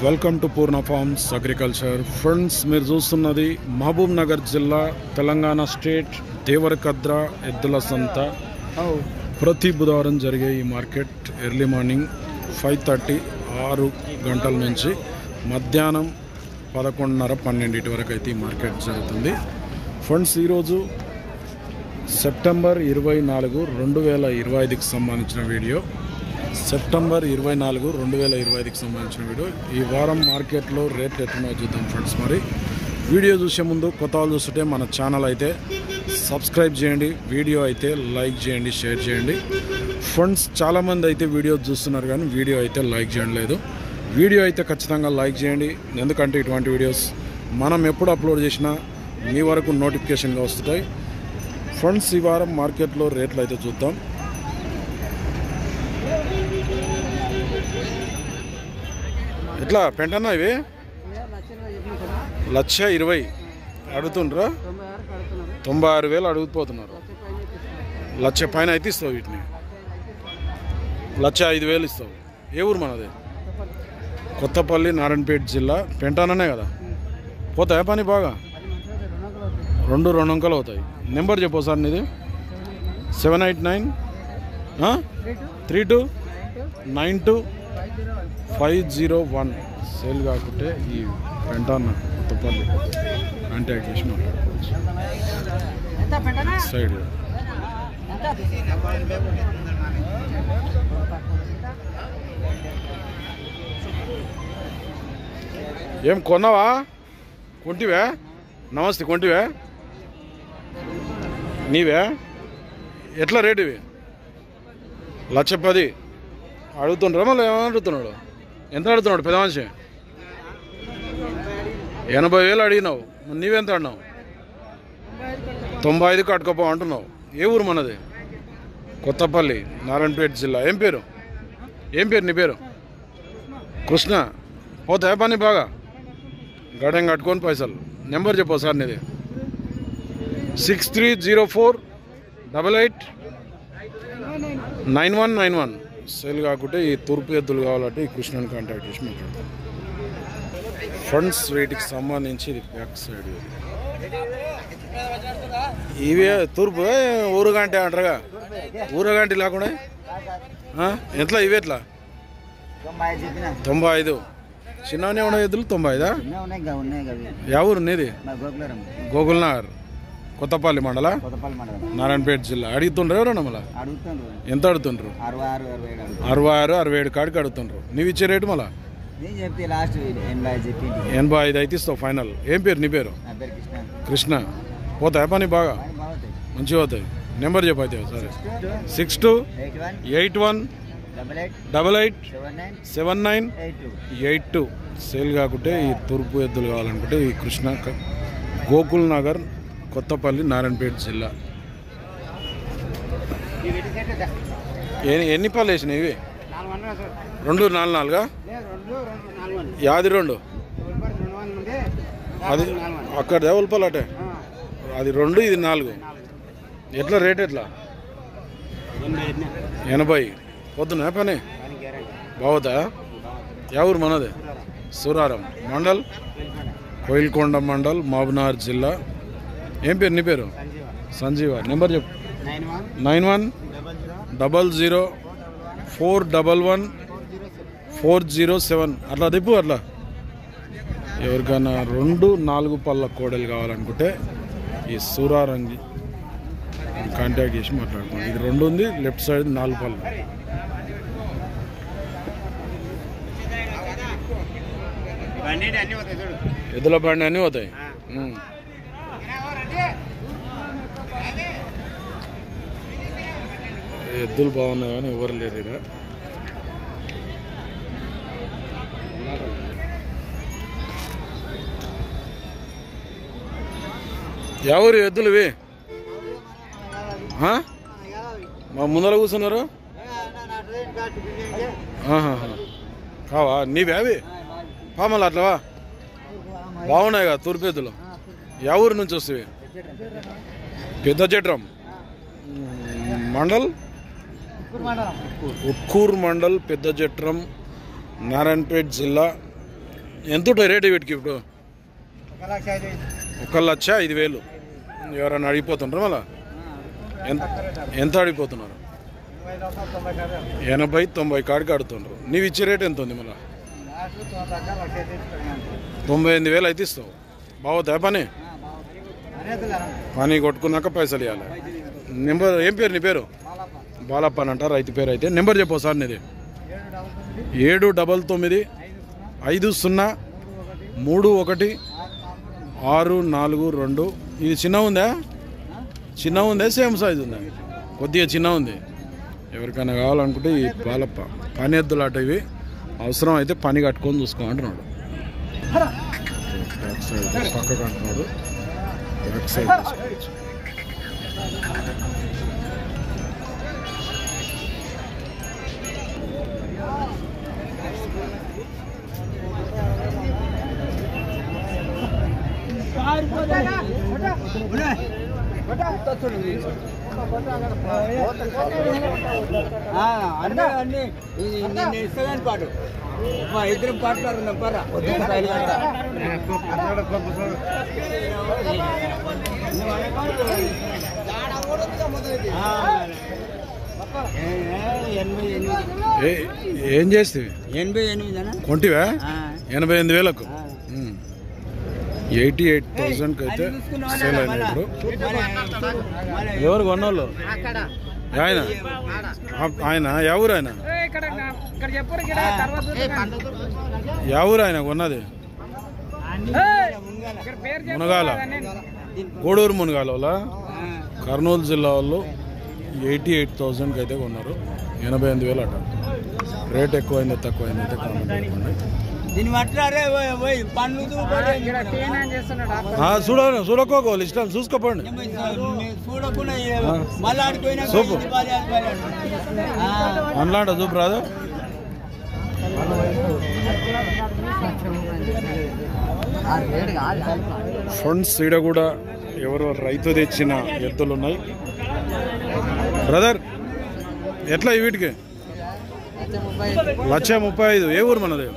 Welcome to Purna forms agriculture. Friends, మీరు చూస్తున్నది మహబూబ్ నగర్ జిల్లా, తెలంగాణ స్టేట్, దేవరకద్ర ఎద్దుల సంత. ప్రతి బుధవారం జరిగే ఈ మార్కెట్ ఎర్లీ మార్నింగ్ 5:30 6 గంటల నుంచి మధ్యాహ్నం 11:30-12 వరకు అయితే ఈ మార్కెట్ జరుగుతుంది. ఫ్రెండ్స్, ఈరోజు సెప్టెంబర్ 24, 2025కి సంబంధించిన వీడియో. సెప్టెంబర్ 24, 2025కి సంబంధించిన వీడియో. ఈ వారం మార్కెట్లో రేట్లు ఎట్లున్నాయో చూద్దాం ఫ్రెండ్స్. మరి వీడియో చూసే ముందు కొత్త వాళ్ళు చూస్తుంటే మన ఛానల్ అయితే సబ్స్క్రైబ్ చేయండి, వీడియో అయితే లైక్ చేయండి, షేర్ చేయండి. ఫ్రెండ్స్, చాలామంది అయితే వీడియో చూస్తున్నారు కానీ వీడియో అయితే లైక్ చేయడం లేదు. వీడియో అయితే ఖచ్చితంగా లైక్ చేయండి, ఎందుకంటే ఇటువంటి వీడియోస్ మనం ఎప్పుడు అప్లోడ్ చేసినా మీ వరకు నోటిఫికేషన్గా వస్తుంటాయి. ఫ్రెండ్స్, ఈ వారం మార్కెట్లో రేట్లు అయితే చూద్దాం. ఎట్లా పెంటన్నా ఇవి? 1,20,000 అడుగుతుండ్రా? 96,000 అడుగుపోతున్నారు. 1,00,000 పైన అయితే ఇస్తావు వీటిని. 1,05,000 ఇస్తావు. ఏ ఊరు మనది? కొత్తపల్లి, నారాయణపేట జిల్లా. పెంటాననే కదా? పోతాయా పని బాగా? 2 అంకెలు అవుతాయి. నెంబర్ చెప్పు సార్ నీది. 789 32 92 501. సేల్ కాకుంటే ఈ పెంటాన్న కొత్తపల్లి కాంటాక్ట్ చేసి మాట్లాడుకోవచ్చు. సైడ్ ఏం కొన్నావా? కొంటివే? నమస్తే, కొంటివే? నీవే? ఎట్లా రేటు ఇవి? 1,10,000 అడుగుతుండ్రా? మళ్ళీ ఏమని అడుగుతున్నాడు? ఎంత అడుగుతున్నాడు పెద్ద మనిషి? 80,000 అడిగినావు. నీవెంత అడినావు? 95 కట్టుకోపో అంటున్నావు. ఏ ఊరు మనది? కొత్తపల్లి, నారాయణపేట జిల్లా. ఏం పేరు నీ పేరు? కృష్ణ. పోతాయా పని బాగా? గడెం కట్టుకొని పైసలు. నెంబర్ చెప్పు సార్ నీది. 6304 88 9191. సేల్ కాకుంటే ఈ తూర్పు ఎద్దులు కావాలంటే ఈ కృష్ణని కాంటాక్ట్ చేసి మాట్లాడతాం. ఫ్రెండ్స్, వీటికి సంబంధించి ఇది బ్యాక్ సైడ్. ఇవే తూర్పు ఊరుగంటే అంటారుగా, ఊరగంటి లేకుండా ఎట్లా ఇవి? ఎట్లా? 95. చిన్నవనే ఉన్నాయి ఎద్దులు. 95. ఎవరు నీది? గోకుల్నగర్, కొత్తపల్లి మండల, నారాయణపేట జిల్లా. అడుగుతుండ్రు ఎవరన్నా? మళ్ళా ఎంత అడుగుతుండ్రు? 66, 67 కాడికి అడుగుతుండ్రు. నీవు ఇచ్చే రేటు మళ్ళా 85 అయితే ఇస్తావు ఫైనల్. ఏం పేరు నీ పేరు? కృష్ణ. పోతాయా పని బాగా? మంచిగా పోతాయి. నెంబర్ చెప్పు అయితే సరే. 6281 88 7982. సేల్ కాకుంటే ఈ తూర్పు ఎద్దులు కావాలనుకుంటే ఈ కృష్ణ, గోకుల్ నగర్, కొత్తపల్లి, నారాయణపేట జిల్లా. ఎన్ని పళ్ళు వేసినాయి ఇవి? 2 4 యాది 2 అది అక్కడ దేవులపల్లి అటే. అది 2, ఇది 4. ఎట్లా రేట్? ఎట్లా? 80. పొద్దున పని బాగుతా? ఎవరు మనది? సూరారం మండల్, కోయిల్కొండ మండల్, మహబూబ్నగర్ జిల్లా. ఏం పేరు నీ పేరు? సంజీవ. నెంబర్ చెప్పు. 91 00 411 407. అట్లా తిప్పు. అట్లా ఎవరికైనా 2 4 పళ్ళ కోడలు కావాలనుకుంటే ఈ సూరారంగి కాంటాక్ట్ చేసి మాట్లాడుకోండి. ఇది 2 ఉంది, లెఫ్ట్ సైడ్ 4 పళ్ళు. ఎద్దుల బండి అన్నీ పోతాయి. ఎద్దులు బాగున్నాయి కానీ ఎవరు లేరు ఇక. ఎవరు ఎద్దులు ఇవి? మా ముందర కూర్చున్నారు. కావా నీవే అవి? పామలు అట్లవా? బాగున్నాయి కదా తూర్పు ఎద్దులు. ఎవరి నుంచి వస్తాయి? పెద్ద జట్రం మండల్, ఉక్కూరు మండల్, పెద్ద జట్రం, నారాయణపేట జిల్లా, ఎంత ఉంటుంది రేటు వీటికి ఇప్పుడు? 1,05,000. ఎవరైనా అడిగిపోతుంటారు మళ్ళా? ఎంత అడిగిపోతున్నారు? 80-90 కాడికి అడుగుతుండ్రు. నీవు ఇచ్చే రేట్ ఎంత ఉంది మళ్ళీ? 98,000 అయితే ఇస్తావు. బాగుతా పని కొట్టుకున్నాక పైసలు ఇవ్వాలి. నెంబర్ ఏం పేరు నీ పేరు? బాలప్ప అని అంటారు రైతు పేరు. అయితే నెంబర్ చెప్పు సార్ నీది. 799-50-31-642. ఇది చిన్న ఉందా? చిన్న ఉందా సేమ్ సైజు ఉందా? కొద్దిగా చిన్న ఉంది. ఎవరికైనా కావాలనుకుంటే ఈ బాలప్ప పని ఎద్దులాట ఇవి. అవసరం అయితే పని కట్టుకొని చూసుకో అంటున్నాడు. బ్యాక్ సైడ్ పక్కకు అంటున్నాడు. బ్యాక్ సైడ్ పాటు ఇద్దరు పాటలు ఏం చేస్తే 88 కొంటివా? 88,000కు 88,000కి అయితే సేల్ అయినాయి. ఇప్పుడు ఎవరు కొన్నోళ్ళు? ఆయన ఆయన ఎవరు? ఆయన ఎవరు? ఆయన కొన్నది మునగాల, కోడూరు మునగాల వాళ్ళ, కర్నూలు జిల్లా వాళ్ళు. 88,000కి అయితే కొన్నారు. 88,000 అట. రేట్ ఎక్కువైంది తక్కువైంది అయితే కామెంట్ చేయకండి. చూడకోవాలి ఇష్టం చూసుకోపోండి. చూపు అన్నాడ చూపు రాదు. ఫ్రెండ్స్ ఈడ కూడా ఎవరో రైతు తెచ్చిన ఎద్దులు ఉన్నాయి. బ్రదర్ ఎట్లా వీటికి? 1,35,000. ఏ ఊరు మనది?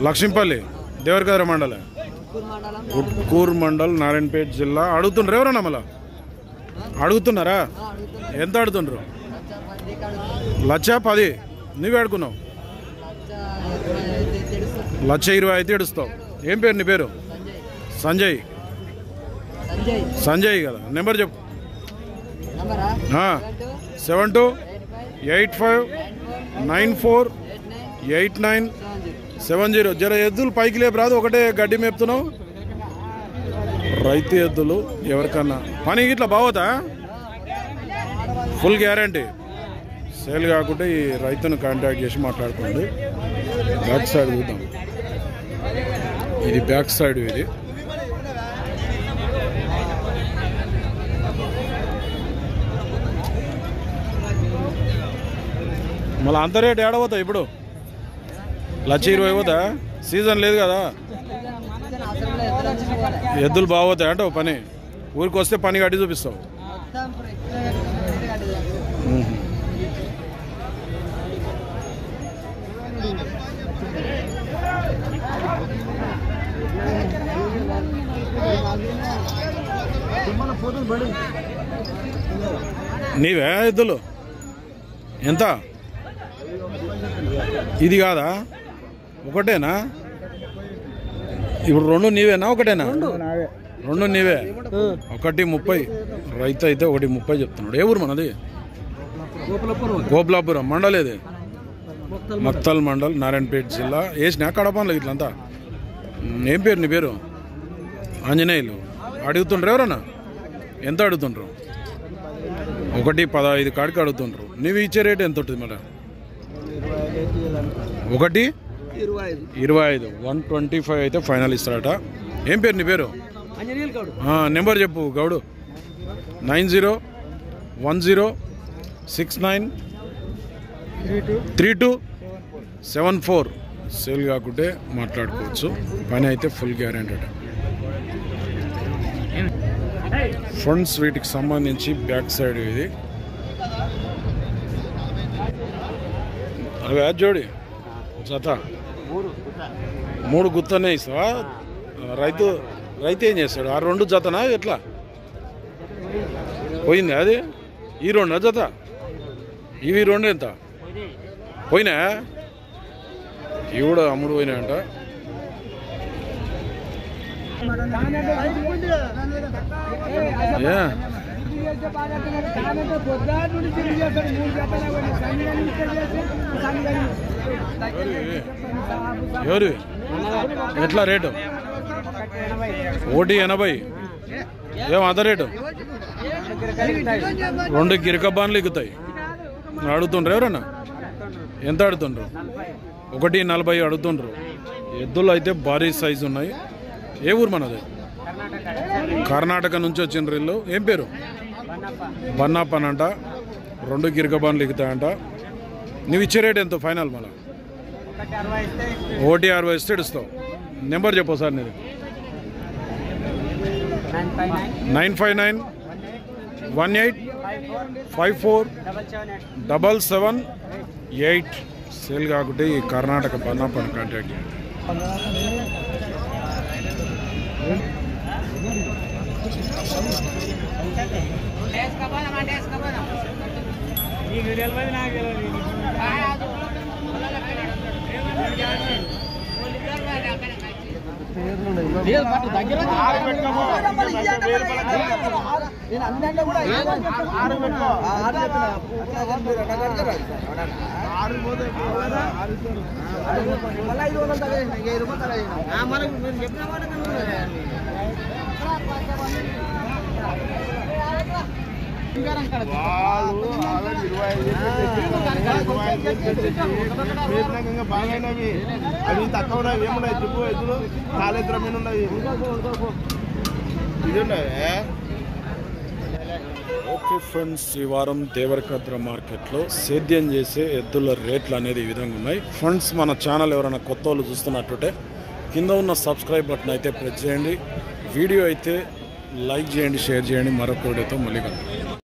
లక్ష్మీపల్లి, దేవరకద్ర మండల, ఉట్కూరు మండల్, నారాయణపేట జిల్లా. అడుగుతుండ్రు ఎవరన్నా మళ్ళా? అడుగుతున్నారా? ఎంత అడుగుతుండ్రు? 1,10,000. నువ్వే అడుగున్నావు. 1,20,000 అయితే ఏడుస్తావు. ఏం పేరు నీ పేరు? సంజయ్. సంజయ్ కదా. నెంబర్ చెప్పు. 72-85-94-89-70. జర ఎద్దులు పైకి లేపు రాదు, ఒకటే గడ్డి మేపుతున్నావు. రైతు ఎద్దులు ఎవరికన్నా పని ఇట్లా బాగోతా? Full guarantee. సేల్ కాకుంటే ఈ రైతును కాంటాక్ట్ చేసి మాట్లాడుకోండి. బ్యాక్ సైడ్ చూద్దాం. ఇది బ్యాక్ సైడ్. ఇది మళ్ళీ అంత రేట్ ఏడబోతా ఇప్పుడు? 1,20,000 పోతా? సీజన్ లేదు కదా. ఎద్దులు బాగోతాయి అంటావు. పని ఊరికి వస్తే పని కట్టి చూపిస్తావు. నీవే ఎద్దులు ఎంత? ఇది కాదా? ఒకటేనా? ఇప్పుడు రెండు నీవేనా ఒకటేనా? రెండు నీవే. 1,30,000 రైతు అయితే 1,30,000 చెప్తున్నాడు. ఏ ఊరు మనది? గోపులాపురం మండలేది, మక్తల్ మండల్, నారాయణపేట జిల్లా. వేసినా కడపంలో ఇట్లంతా. ఏం పేరు నీ పేరు? ఆంజనేయులు. అడుగుతుండ్రు ఎవరన్నా? ఎంత అడుగుతుండ్రు? 1,15,000 కాడికి అడుగుతుండ్రు. నువ్వు ఇచ్చే రేట్ ఎంత ఉంటుంది మరి? 1,25,000. 125 అయితే ఫైనల్ ఇస్తాడట. ఏం పేరు నీ పేరు? నెంబర్ చెప్పు గౌడు. 9010693274. సేల్ కాకుంటే మాట్లాడుకోవచ్చు. పని అయితే ఫుల్ గ్యారెంటీ. ఫ్రంట్స్ వీటికి సంబంధించి బ్యాక్ సైడ్ ఇది. అవి జోడి జత 3 గుత్తనే ఇస్తావా? రైతు ఏం చేస్తాడు? ఆ 2 జతనా ఎట్లా పోయింది అది? ఈ 2 జత, ఇవి 2 ఎంత పోయినా? ఇవి కూడా అమ్ముడు పోయినాయంట. ఎవరు ఎట్లా రేటు? 180. ఏం అంత రేటు? 2 గిరికబాన్లు ఎక్కుతాయి. అడుగుతుండ్రు ఎవరన్నా? ఎంత అడుగుతుండ్రు? 140 అడుగుతుండ్రు. ఎద్దులు అయితే భారీ సైజు ఉన్నాయి. ఏ ఊరు మనది? కర్ణాటక నుంచి వచ్చిండ్రు ఇల్లు. ఏం పేరు? బన్నాపన్ అంట. 2 గిరికబాన్లు ఎక్కుతాయంట. నువ్వు ఇచ్చే రేట్ ఎంత ఫైనల్? మళ్ళీ 160 ఇస్తే ఇస్తావు. నెంబర్ చెప్పు సార్ నేను. 95918547778. సేల్ కాకుంటే ఈ కర్ణాటక బన్నాపన్ కాంటాక్ట్ చేయండి. బాగాయినవి అవి తక్కువ ఉన్నాయి. ఏమున్నాయి? జిప్పు ఎద్దులు కాలేద్ర మీద ఉన్నాయి. ఇది ఓకే ఫ్రెండ్స్, ఈ వారం దేవరకద్ర మార్కెట్లో సేద్యం చేసే ఎద్దుల రేట్లు అనేది ఈ విధంగా ఉన్నాయి. ఫ్రెండ్స్, మన ఛానల్ ఎవరైనా కొత్త వాళ్ళు చూస్తున్నట్టుంటే కింద ఉన్న సబ్స్క్రైబ్ బటన్ అయితే ప్రెస్ చేయండి. వీడియో అయితే లైక్ చేయండి, షేర్ చేయండి. మరొక వీడియోతో మళ్ళీ కలుద్దాం.